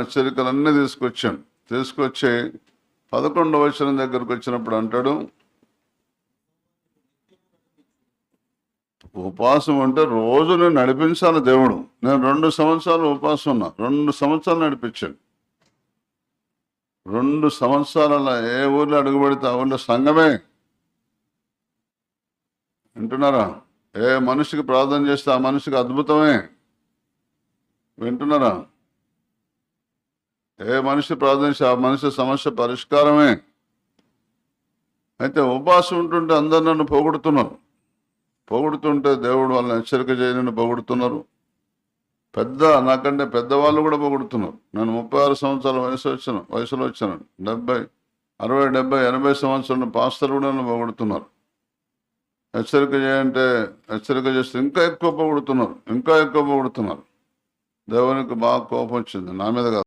హెచ్చరికలన్నీ తీసుకొచ్చి 11వ వచనం దగ్గరకు వచ్చినప్పుడు అంటాడు, ఉపవాసం అంటే రోజు నేను నడిపించాలి దేవుడు. నేను 2 సంవత్సరాలు ఉపవాసం ఉన్నా, 2 సంవత్సరాలు నడిపించాను. 2 సంవత్సరాల ఏ ఊర్లో అడుగుపెడితే ఆ ఊర్లో సంఘమే. వింటున్నారా? ఏ మనిషికి ప్రార్థన చేస్తే ఆ మనిషికి అద్భుతమే. వింటున్నారా? ఏ మనిషి ప్రార్థన చేస్తే ఆ మనిషి సమస్య పరిష్కారమే. అయితే ఉపవాసం ఉంటుంటే అందరు నన్ను పొగుడుతుంటే దేవుడు వాళ్ళని హెచ్చరిక చేయని పొగుడుతున్నారు. నాకంటే పెద్దవాళ్ళు కూడా పొగుడుతున్నారు. నేను 36 సంవత్సరాల వయసులో వచ్చాను. 60, 70, 80 సంవత్సరాల పాస్టర్లు కూడా నన్ను పొగుడుతున్నారు. హెచ్చరిక చేస్తే ఇంకా ఎక్కువ పొగుడుతున్నారు. దేవునికి బాగా కోపం వచ్చింది, నా మీద కాదు.